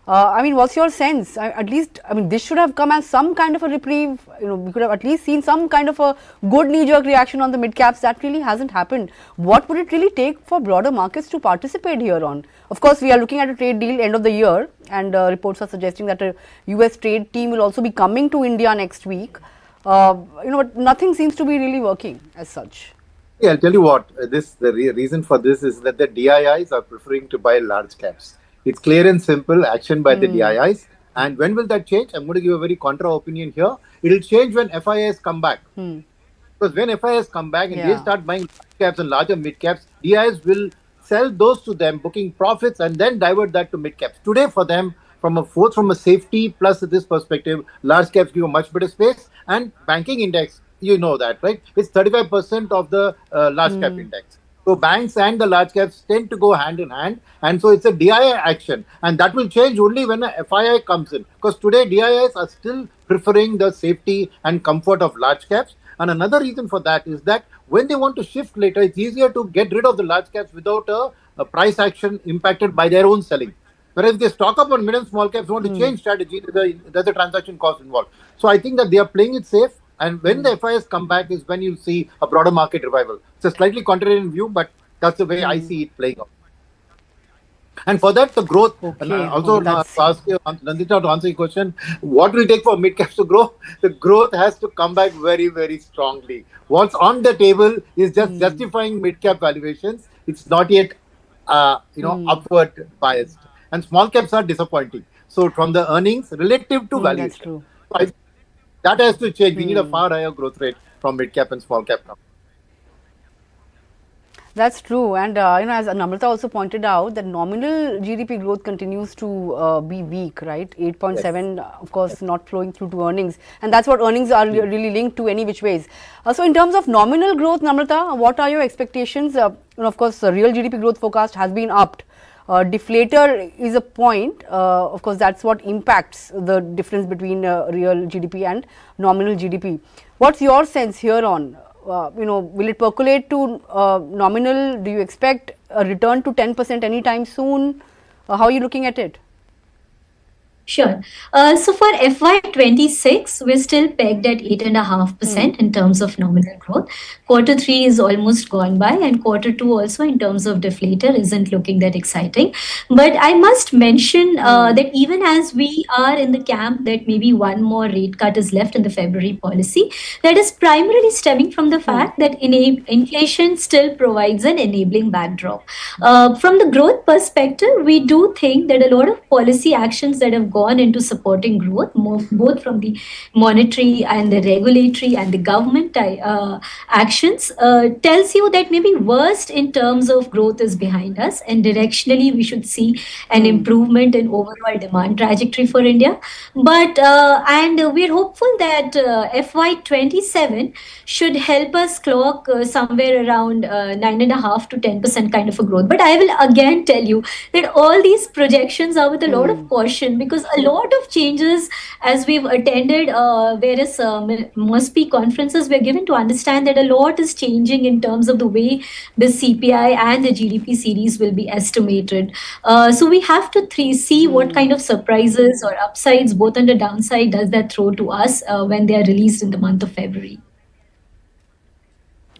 What's your sense? At least, this should have come as some kind of a reprieve. We could have at least seen some kind of a good knee-jerk reaction on the mid caps. That really hasn't happened. What would it really take for broader markets to participate here on? Of course, we are looking at a trade deal end of the year, and reports are suggesting that a US trade team will also be coming to India next week. But nothing seems to be really working as such. Yeah, I'll tell you what, the reason for this is that the DIIs are preferring to buy large caps. It's clear and simple action by the DIIs. And when will that change? I'm going to give a very contra opinion here. It will change when FIIs come back. Because when FIIs come back and they start buying large caps and larger mid caps, DIIs will sell those to them, booking profits, and then divert that to mid caps. Today for them, from a safety plus this perspective, large caps give a much better space. And banking index, you know that, right? It's 35% of the large cap index. So banks and the large caps tend to go hand in hand. And so it's a DII action. And that will change only when a FII comes in. Because today DIIs are still preferring the safety and comfort of large caps. And another reason for that is that when they want to shift later, it's easier to get rid of the large caps without a price action impacted by their own selling. Whereas if they stock up on mid and small caps, want to change strategy, there's a transaction cost involved. So I think that they are playing it safe. And when the FIs come back is when you see a broader market revival. It's a slightly contrarian view, but that's the way I see it playing out. And for that, the growth, and also ask you, Nandita, to answer your question, what will it take for mid caps to grow? The growth has to come back very, very strongly. What's on the table is just justifying mid cap valuations. It's not yet, upward biased. And small caps are disappointing. So from the earnings relative to valuation. So that has to change. We need a far higher growth rate from mid cap and small cap now. That's true, and as Namrata also pointed out, that nominal GDP growth continues to be weak, right? 8.7, of course, not flowing through to earnings, and that's what earnings are really linked to any which ways. So, in terms of nominal growth, Namrata, what are your expectations? Of course, the real GDP growth forecast has been upped. Deflator is a point. Of course, that's what impacts the difference between real GDP and nominal GDP. What's your sense here on? Will it percolate to nominal? Do you expect a return to 10% anytime soon? How are you looking at it? Sure. So for FY26, we're still pegged at 8.5% in terms of nominal growth. Quarter three is almost gone by, and quarter two also in terms of deflator isn't looking that exciting. But I must mention that even as we are in the camp that maybe one more rate cut is left in the February policy, that is primarily stemming from the fact that inflation still provides an enabling backdrop. From the growth perspective, we do think that a lot of policy actions that have gone into supporting growth, both from the monetary and the regulatory and the government actions, tells you that maybe worst in terms of growth is behind us, and directionally we should see an improvement in overall demand trajectory for India. But and we're hopeful that FY27 should help us clock somewhere around 9.5 to 10% kind of a growth. But I will again tell you that all these projections are with a lot of caution, because a lot of changes, as we've attended various must-be conferences, we're given to understand that a lot is changing in terms of the way the CPI and the GDP series will be estimated. So we have to see what kind of surprises or upsides, both on the downside, does that throw to us when they are released in the month of February.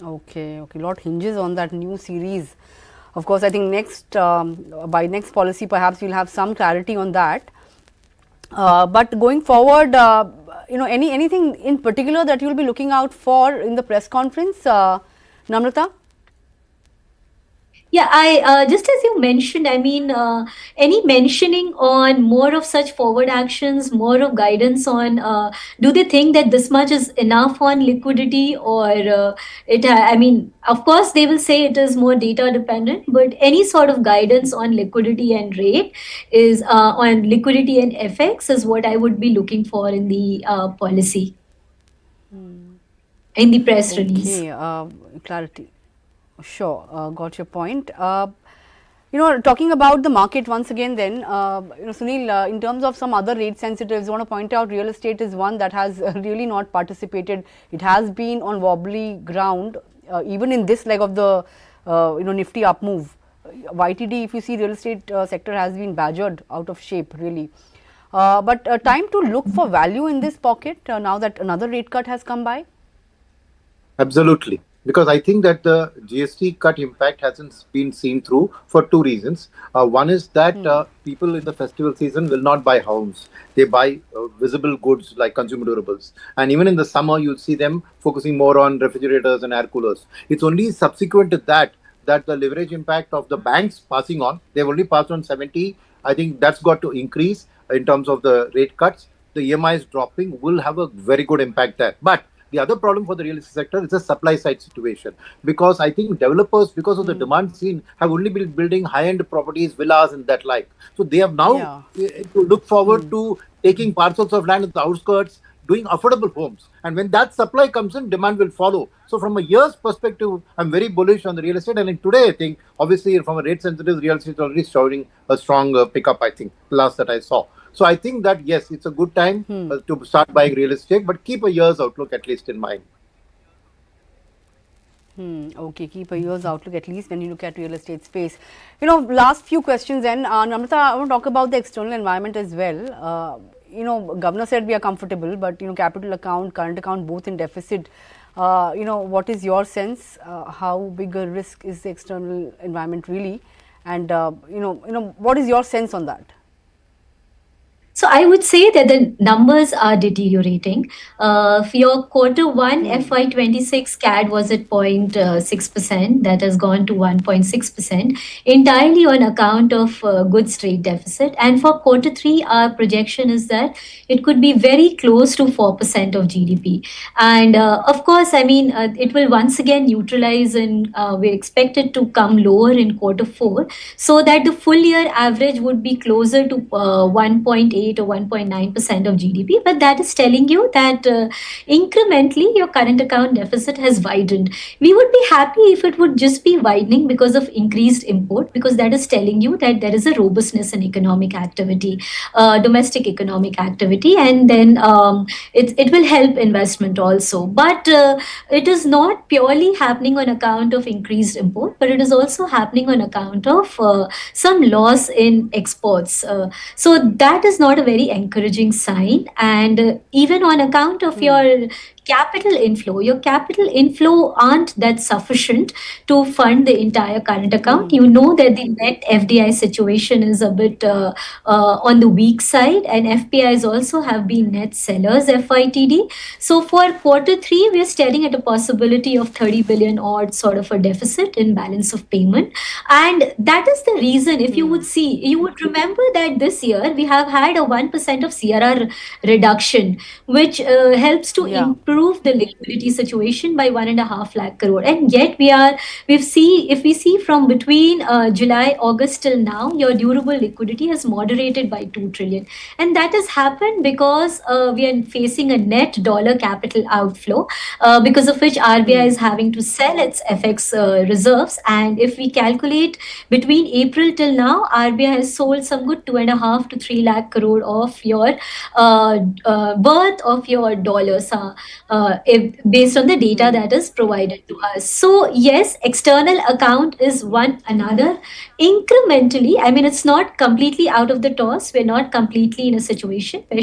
Okay, a lot hinges on that new series. Of course, I think by next policy, perhaps we'll have some clarity on that. But going forward, anything in particular that you'll be looking out for in the press conference, Namrata? Yeah, I just as you mentioned, I mean, any mentioning on more of such forward actions, more of guidance on, do they think that this much is enough on liquidity, or I mean, of course, they will say it is more data dependent, but any sort of guidance on liquidity and rate is on liquidity and FX is what I would be looking for in the policy, in the press release. Okay, clarity. Sure, got your point. Talking about the market once again then, Sunil, in terms of some other rate sensitives, I want to point out real estate is one that has really not participated. It has been on wobbly ground, even in this leg of the, nifty up move. YTD, if you see, real estate sector has been badgered out of shape, really. But time to look for value in this pocket now that another rate cut has come by? Absolutely. Because I think that the GST cut impact hasn't been seen through for two reasons. One is that people in the festival season will not buy homes. They buy visible goods like consumer durables. And even in the summer, you'll see them focusing more on refrigerators and air coolers. It's only subsequent to that the leverage impact of the banks passing on. They've only passed on 70. I think that's got to increase in terms of the rate cuts. The EMIs dropping will have a very good impact there. But the other problem for the real estate sector is a supply side situation, because I think developers, because of the demand seen, have only been building high-end properties, villas and that like. So they have now to look forward to taking parcels of land at the outskirts, doing affordable homes. And when that supply comes in, demand will follow. So from a year's perspective, I'm very bullish on the real estate. And today, I think, obviously, from a rate sensitive, real estate is already showing a strong pickup, I think, last that I saw. So I think that, yes, it's a good time to start buying real estate, but keep a year's outlook at least in mind. Okay, keep a year's outlook at least when you look at real estate space. Last few questions then. Namrata, I want to talk about the external environment as well. Governor said we are comfortable, but, capital account, current account, both in deficit. What is your sense? How big a risk is the external environment really? And, what is your sense on that? So I would say that the numbers are deteriorating. For your quarter one FY26 CAD was at 0.6%, that has gone to 1.6%, entirely on account of goods trade deficit. And for quarter three, our projection is that it could be very close to 4% of GDP. And of course, I mean, it will once again neutralize, and we expect it to come lower in quarter four, so that the full year average would be closer to 1.8 or 1.9% of GDP. But that is telling you that incrementally your current account deficit has widened. We would be happy if it would just be widening because of increased import, because that is telling you that there is a robustness in economic activity, domestic economic activity, and then it will help investment also. But it is not purely happening on account of increased import, but it is also happening on account of some loss in exports. So that is not a very encouraging sign. And even on account of your your capital inflow aren't that sufficient to fund the entire current account. You know that the net FDI situation is a bit on the weak side, and FPIs also have been net sellers FYTD. So for quarter three, we are staring at a possibility of 30 billion odd sort of a deficit in balance of payment. And that is the reason, if you would see, you would remember that this year we have had a 1% of CRR reduction, which helps to improve the liquidity situation by 1.5 lakh crore. And yet if we see from between July, August till now, your durable liquidity has moderated by 2 trillion. And that has happened because we are facing a net dollar capital outflow, because of which RBI is having to sell its FX reserves. And if we calculate between April till now, RBI has sold some good 2.5 to 3 lakh crore of your worth of your dollars, based on the data that is provided to us. So yes, external account is one another. Incrementally, I mean, it's not completely out of the toss. We're not completely in a situation where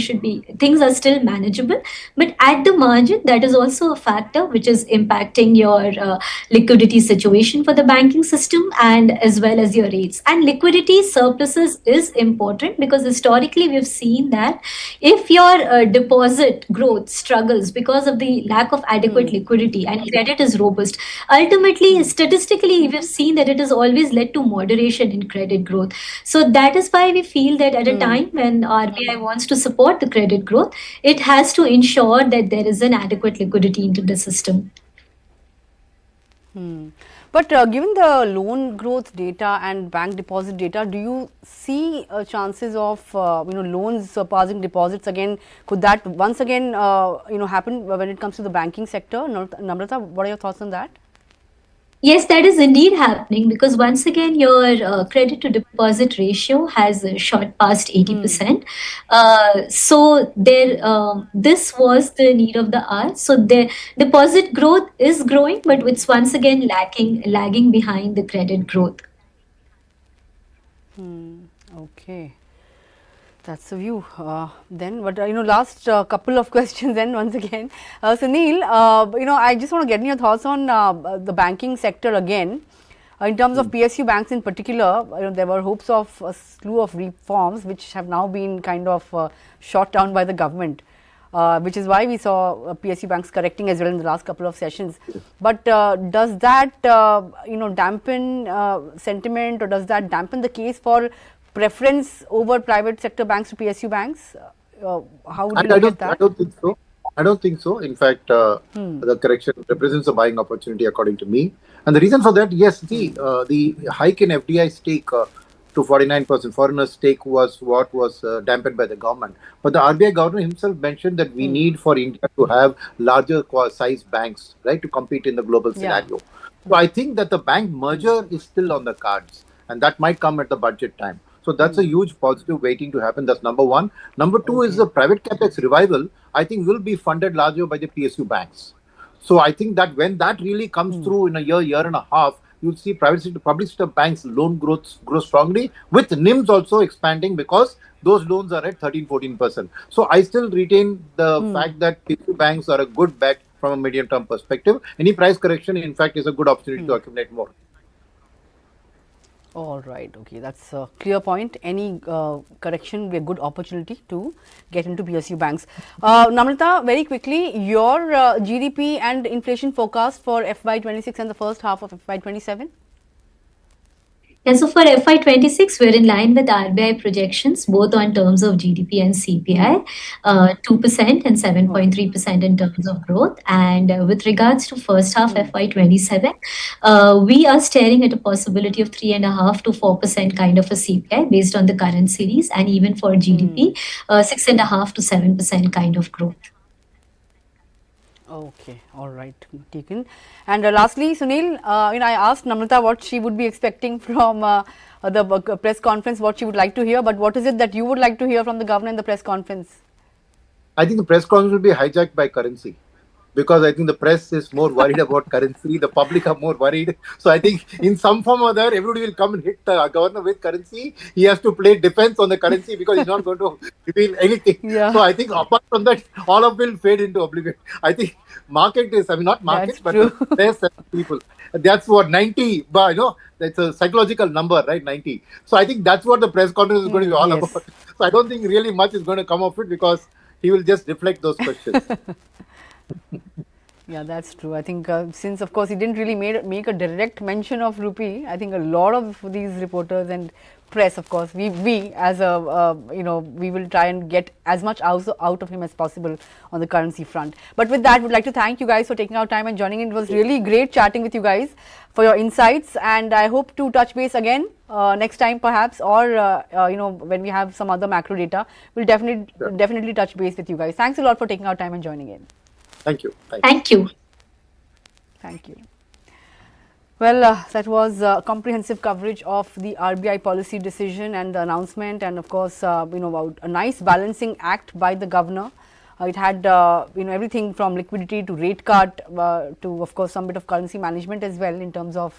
things are still manageable, but at the margin, that is also a factor which is impacting your liquidity situation for the banking system, and as well as your rates. And liquidity surpluses is important, because historically we've seen that if your deposit growth struggles because of the lack of adequate liquidity and credit is robust, ultimately, statistically, we've seen that it has always led to moderation in credit growth. So that is why we feel that at a time when RBI wants to support the credit growth, it has to ensure that there is an adequate liquidity into the system. But given the loan growth data and bank deposit data, do you see chances of loans surpassing deposits again? Could that once again happen when it comes to the banking sector? Namrata, what are your thoughts on that? Yes, that is indeed happening, because once again, your credit to deposit ratio has shot past 80%. So this was the need of the hour. So the deposit growth is growing, but it's once again lagging behind the credit growth. Okay. That's the view. Then, but last couple of questions. Then once again, Sunil, I just want to get your thoughts on the banking sector again. In terms of PSU banks in particular, there were hopes of a slew of reforms which have now been kind of shot down by the government, which is why we saw PSU banks correcting as well in the last couple of sessions. But does that dampen sentiment, or does that dampen the case for preference over private sector banks to PSU banks? How would you look at that? I don't think so. I don't think so. In fact, the correction represents a buying opportunity, according to me. And the reason for that, yes, the hike in FDI stake to 49%, foreigner stake, was what was dampened by the government. But the RBI governor himself mentioned that we need for India to have larger size banks, right, to compete in the global scenario. So I think that the bank merger is still on the cards, and that might come at the budget time. So that's a huge positive waiting to happen. That's number one. Number two is the private capex revival, I think, will be funded larger by the PSU banks. So I think that when that really comes through in a year and a half, you'll see private sector, public sector banks loan growth grow strongly, with NIMs also expanding, because those loans are at 13-14%. So I still retain the fact that PSU banks are a good bet from a medium-term perspective. Any price correction, in fact, is a good opportunity to accumulate more. All right, okay, that's a clear point. Any correction will be a good opportunity to get into PSU banks. Namrata, very quickly, your GDP and inflation forecast for FY26 and the first half of FY27? Yeah, so for FY26, we're in line with RBI projections, both on terms of GDP and CPI, 2% and 7.3% in terms of growth. And with regards to first half FY27, we are staring at a possibility of 3.5 to 4% kind of a CPI based on the current series, and even for GDP, 6.5 to 7% kind of growth. Okay, all right, taken. And lastly, Sunil, I asked Namrata what she would be expecting from the press conference, what she would like to hear, but what is it that you would like to hear from the governor in the press conference? I think the press conference will be hijacked by currency, because I think the press is more worried about currency. The public are more worried. So I think in some form or other, everybody will come and hit the governor with currency. He has to play defense on the currency because he's not going to reveal anything. Yeah. So I think apart from that, all of will fade into oblivion. I think market is, I mean, not market, That's but true. the press and people. That's what 90, but that's a psychological number, right? 90. So I think that's what the press conference is going to be all yes. about. So I don't think really much is going to come of it, because he will just reflect those questions. Yeah, that's true. I think since, of course, he didn't really make a direct mention of rupee, I think a lot of these reporters and press, of course, we as a, we will try and get as much out of him as possible on the currency front. But with that, we'd like to thank you guys for taking out time and joining in. It was really great chatting with you guys for your insights, and I hope to touch base again next time perhaps, or, when we have some other macro data, we'll definitely touch base with you guys. Thanks a lot for taking out time and joining in. Thank you. Thank you. Thank you. Well, that was comprehensive coverage of the RBI policy decision and the announcement, and of course, about a nice balancing act by the governor. It had, everything from liquidity to rate cut to, of course, some bit of currency management as well in terms of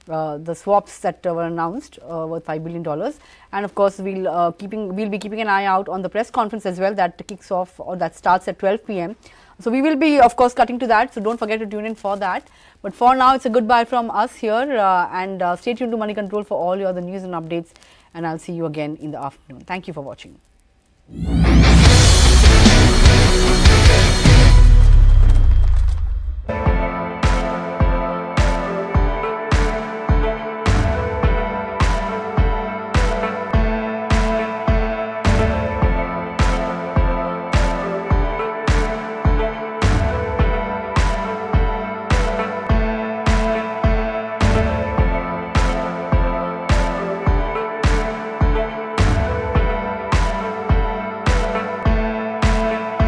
the swaps that were announced worth $5 billion. And of course, we'll be keeping an eye out on the press conference as well that kicks off, or that starts at 12 p.m. So we will be, of course, cutting to that. So don't forget to tune in for that. But for now, it's a goodbye from us here, and stay tuned to Moneycontrol for all your other news and updates. And I'll see you again in the afternoon. Thank you for watching.